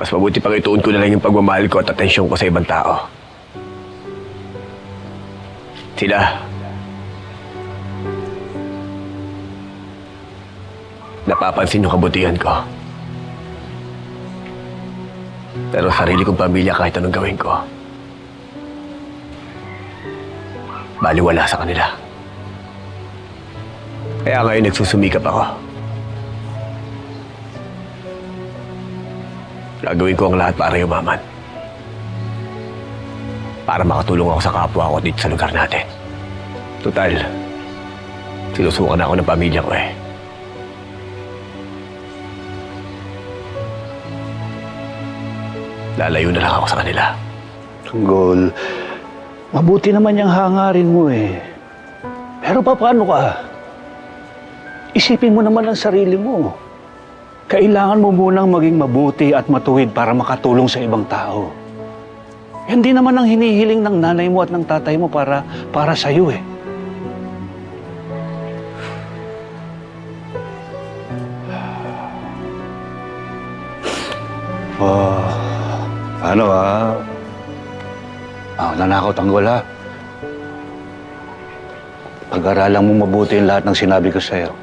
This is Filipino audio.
Mas mabuti pang ituon ko na lang yung pagmamahal ko at atensyon ko sa ibang tao. Sila. Napapansin yung kabutihan ko. Pero sarili kong pamilya kahit anong gawin ko, baliwala sa kanila. Kaya ngayon nagsusumikap ako. Gagawin ko ang lahat para yumaman. Para makatulong ako sa kapwa ko dito sa lugar natin. Total, sinusukan ako ng pamilya ko eh. Lalayo na lang ako sa kanila. Tanggol, mabuti naman yung hangarin mo eh. Pero paano ka? Isipin mo naman ang sarili mo. Kailangan mo munang maging mabuti at matuwid para makatulong sa ibang tao. Hindi naman ang hinihiling ng nanay mo at ng tatay mo para sa'yo eh. Ano ha? Nanakaw, Tanggol ha? Pag-aralan mo mabuti yung lahat ng sinabi ko sa'yo.